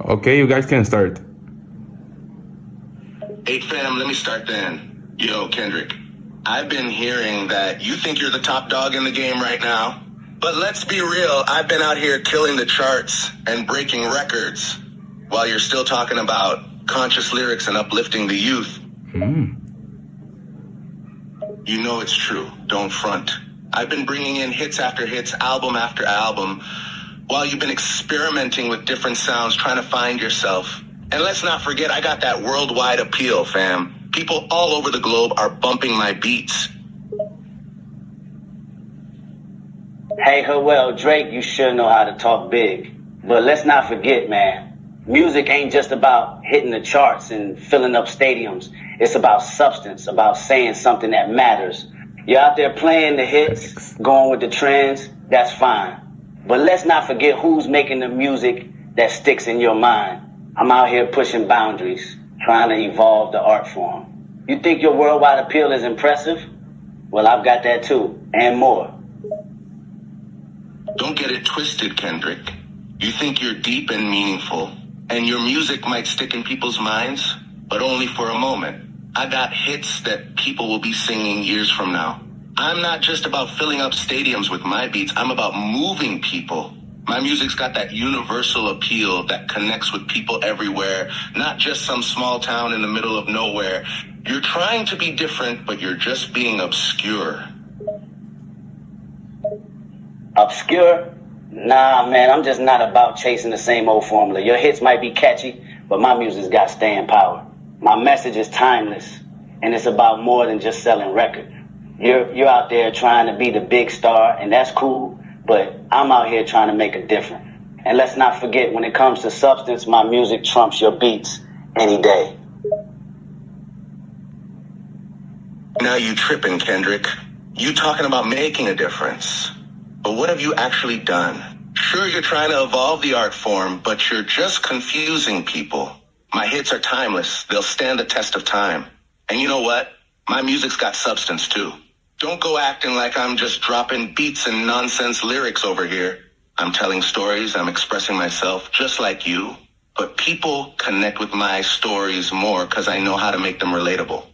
Okay, you guys can start. Hey fam, let me start then. Yo, Kendrick, I've been hearing that you think you're the top dog in the game right now. But let's be real, I've been out here killing the charts and breaking records while you're still talking about conscious lyrics and uplifting the youth. You know it's true. Don't front. I've been bringing in hits after hits, album after album, while you've been experimenting with different sounds, trying to find yourself. And let's not forget, I got that worldwide appeal, fam. People all over the globe are bumping my beats. Hey, well, Drake, you sure know how to talk big. But let's not forget, man, music ain't just about hitting the charts and filling up stadiums. It's about substance, about saying something that matters. You're out there playing the hits, going with the trends, that's fine. But let's not forget who's making the music that sticks in your mind. I'm out here pushing boundaries, trying to evolve the art form. You think your worldwide appeal is impressive? Well, I've got that too, and more. Don't get it twisted, Kendrick. You think you're deep and meaningful, and your music might stick in people's minds, but only for a moment. I got hits that people will be singing years from now. I'm not just about filling up stadiums with my beats, I'm about moving people. My music's got that universal appeal that connects with people everywhere, not just some small town in the middle of nowhere. You're trying to be different, but you're just being obscure. Obscure? Nah, man, I'm just not about chasing the same old formula. Your hits might be catchy, but my music's got staying power. My message is timeless, and it's about more than just selling records. You're out there trying to be the big star, and that's cool, but I'm out here trying to make a difference. And let's not forget, when it comes to substance, my music trumps your beats any day. Now you tripping, Kendrick. You talking about making a difference. But what have you actually done? Sure, you're trying to evolve the art form, but you're just confusing people. My hits are timeless. They'll stand the test of time. And you know what? My music's got substance too. Don't go acting like I'm just dropping beats and nonsense lyrics over here. I'm telling stories, I'm expressing myself just like you. But people connect with my stories more because I know how to make them relatable.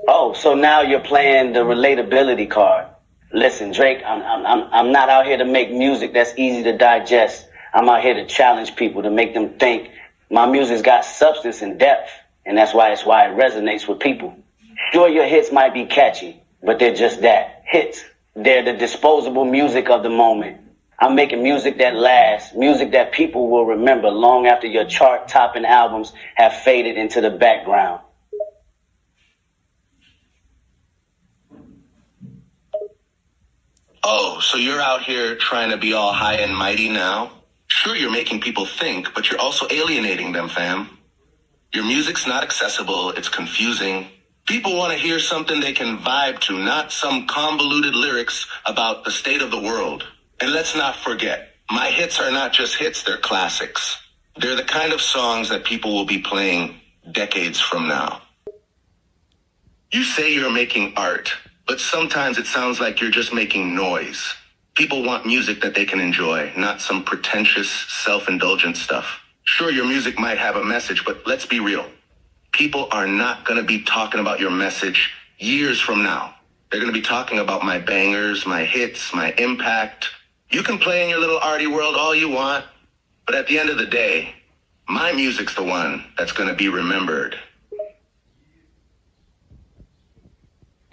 Oh, so now you're playing the relatability card. Listen, Drake, I'm not out here to make music that's easy to digest. I'm out here to challenge people, to make them think. My music's got substance and depth, and that's why it resonates with people. Sure, your hits might be catchy, but they're just that, hits. They're the disposable music of the moment. I'm making music that lasts, music that people will remember long after your chart-topping albums have faded into the background. Oh, so you're out here trying to be all high and mighty now? Sure, you're making people think, but you're also alienating them, fam. Your music's not accessible, it's confusing. People want to hear something they can vibe to, not some convoluted lyrics about the state of the world. And let's not forget, my hits are not just hits, they're classics. They're the kind of songs that people will be playing decades from now. You say you're making art, but sometimes it sounds like you're just making noise. People want music that they can enjoy, not some pretentious, self-indulgent stuff. Sure, your music might have a message, but let's be real. People are not going to be talking about your message years from now. They're going to be talking about my bangers, my hits, my impact. You can play in your little arty world all you want, but at the end of the day, my music's the one that's going to be remembered.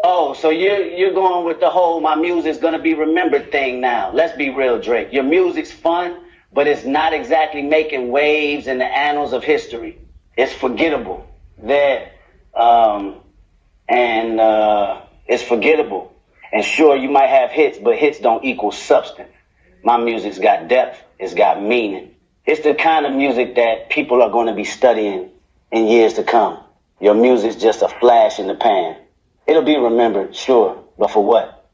Oh, so you're going with the whole my music's gonna be remembered thing now. Let's be real, Drake. Your music's fun, but it's not exactly making waves in the annals of history. It's forgettable. It's forgettable. And sure, you might have hits, but hits don't equal substance. My music's got depth. It's got meaning. It's the kind of music that people are going to be studying in years to come. Your music's just a flash in the pan. It'll be remembered, sure, but for what?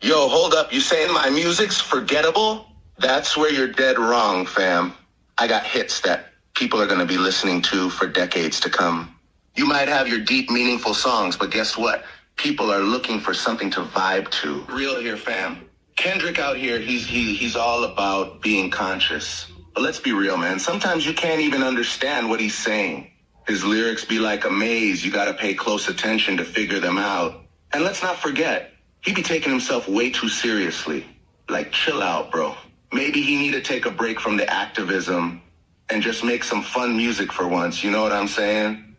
Yo, hold up. You saying my music's forgettable? That's where you're dead wrong, fam. I got hits that people are going to be listening to for decades to come. You might have your deep, meaningful songs, but guess what? People are looking for something to vibe to. Real here, fam. Kendrick out here, he's all about being conscious. But let's be real, man. Sometimes you can't even understand what he's saying. His lyrics be like a maze. You gotta pay close attention to figure them out. And let's not forget, he be taking himself way too seriously. Like, chill out, bro. Maybe he need to take a break from the activism and just make some fun music for once. You know what I'm saying?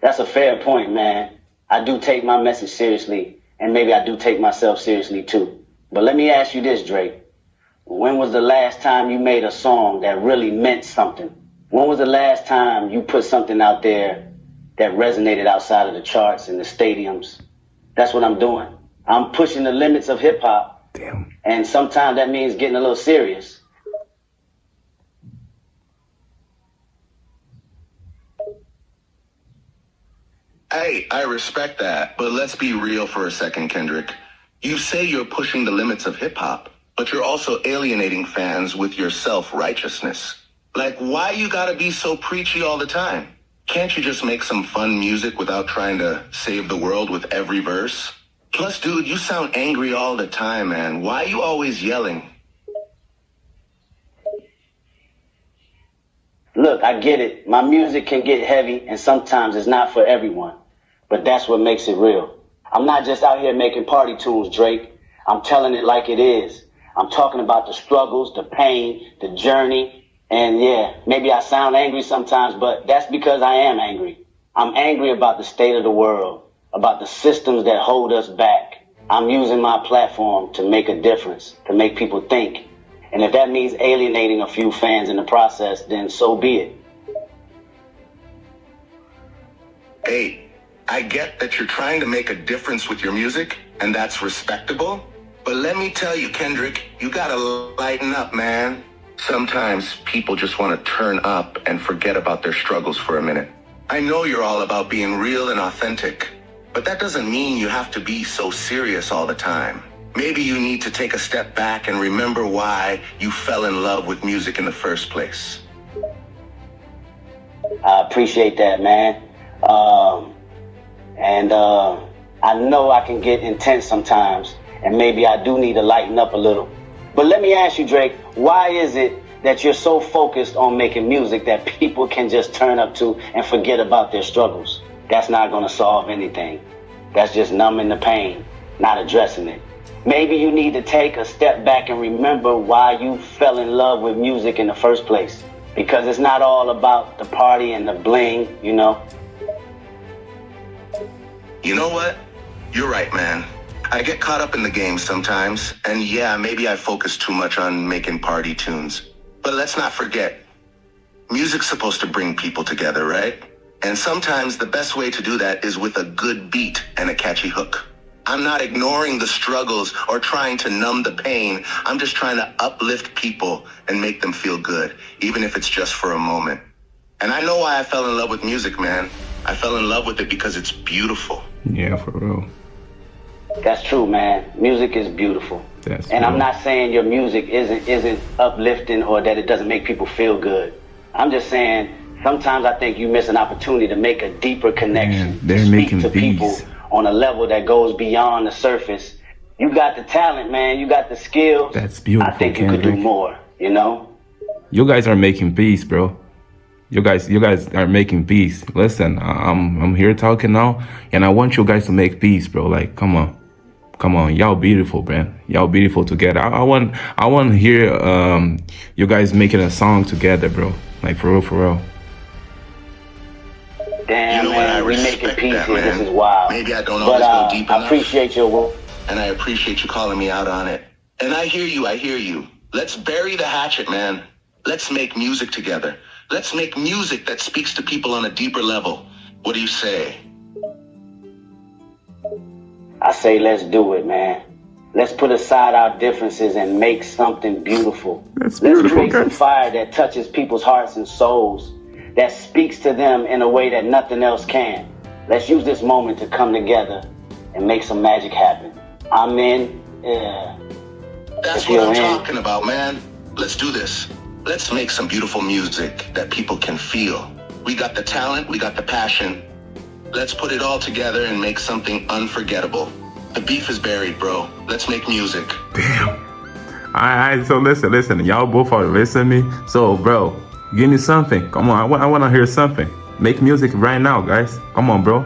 That's a fair point, man. I do take my message seriously, and maybe I do take myself seriously too. But let me ask you this, Drake. When was the last time you made a song that really meant something? When was the last time you put something out there that resonated outside of the charts and the stadiums? That's what I'm doing. I'm pushing the limits of hip hop. Damn. And sometimes that means getting a little serious. Hey, I respect that, but let's be real for a second, Kendrick. You say you're pushing the limits of hip hop, but you're also alienating fans with your self-righteousness. Like, why you gotta be so preachy all the time? Can't you just make some fun music without trying to save the world with every verse? Plus, dude, you sound angry all the time, man. Why are you always yelling? Look, I get it. My music can get heavy, and sometimes it's not for everyone. But that's what makes it real. I'm not just out here making party tunes, Drake. I'm telling it like it is. I'm talking about the struggles, the pain, the journey. And yeah, maybe I sound angry sometimes, but that's because I am angry. I'm angry about the state of the world, about the systems that hold us back. I'm using my platform to make a difference, to make people think. And if that means alienating a few fans in the process, then so be it. Hey, I get that you're trying to make a difference with your music, and that's respectable. But let me tell you, Kendrick, you gotta lighten up, man. Sometimes people just want to turn up and forget about their struggles for a minute. I know you're all about being real and authentic, but that doesn't mean you have to be so serious all the time. Maybe you need to take a step back and remember why you fell in love with music in the first place. I appreciate that, man. I know I can get intense sometimes, and maybe I do need to lighten up a little. But let me ask you, Drake, why is it that you're so focused on making music that people can just turn up to and forget about their struggles? That's not going to solve anything. That's just numbing the pain, not addressing it. Maybe you need to take a step back and remember why you fell in love with music in the first place. Because it's not all about the party and the bling, you know? You know what? You're right, man. I get caught up in the game sometimes, and yeah, maybe I focus too much on making party tunes. But let's not forget, music's supposed to bring people together, right? And sometimes the best way to do that is with a good beat and a catchy hook. I'm not ignoring the struggles or trying to numb the pain. I'm just trying to uplift people and make them feel good, even if it's just for a moment. And I know why I fell in love with music, man. I fell in love with it because it's beautiful. Yeah, for real. That's true, man. Music is beautiful. And I'm not saying your music isn't uplifting or that it doesn't make people feel good. I'm just saying sometimes I think you miss an opportunity to make a deeper connection. Man, they're to speak making to people beats on a level that goes beyond the surface. You got the talent, man. You got the skills. That's beautiful, I think you Kendrick. could do more, you know? You guys are making peace, bro. You guys are making peace. Listen, I'm here talking now, and I want you guys to make peace, bro. Like, come on, y'all beautiful, man. Y'all beautiful together. I want to hear you guys making a song together, bro. Like, for real. Damn, You know what? I man, we making respect peace that, here. man. This is wild. Maybe I don't But always go deep I enough. appreciate your work. And I appreciate you calling me out on it. And I hear you. Let's bury the hatchet, man. Let's make music together. Let's make music that speaks to people on a deeper level. What do you say? I say let's do it, man. Let's put aside our differences and make something beautiful. That's Let's beautiful, create some guys. fire that touches people's hearts and souls, that speaks to them in a way that nothing else can. Let's use this moment to come together and make some magic happen. I'm in. That's If what you're I'm in. talking about, man. Let's do this. Let's make some beautiful music that people can feel. We got the talent, we got the passion. Let's put it all together and make something unforgettable. The beef is buried, bro. Let's make music. Damn. Alright, so listen. Y'all both are listening. So, bro, give me something. Come on, I want to hear something. Make music right now, guys. Come on, bro.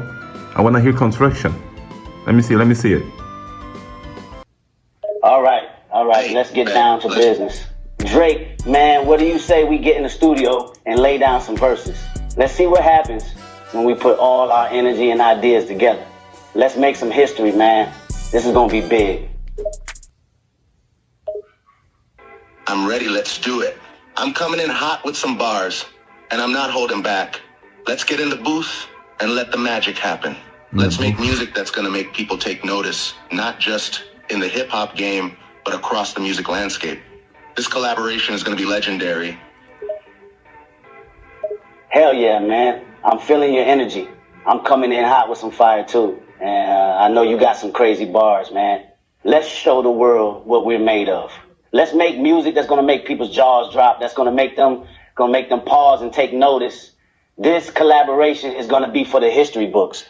I want to hear construction. Let me see it. All right. Hey, Let's get man, down to business. Drake, man, what do you say we get in the studio and lay down some verses? Let's see what happens when we put all our energy and ideas together. Let's make some history, man. This is gonna be big. I'm ready, let's do it. I'm coming in hot with some bars, and I'm not holding back. Let's get in the booth and let the magic happen. Let's make music that's gonna make people take notice, not just in the hip-hop game, but across the music landscape. This collaboration is gonna be legendary. Hell yeah, man. I'm feeling your energy. I'm coming in hot with some fire too. And I know you got some crazy bars, man. Let's show the world what we're made of. Let's make music that's gonna make people's jaws drop. That's gonna make them pause and take notice. This collaboration is gonna be for the history books.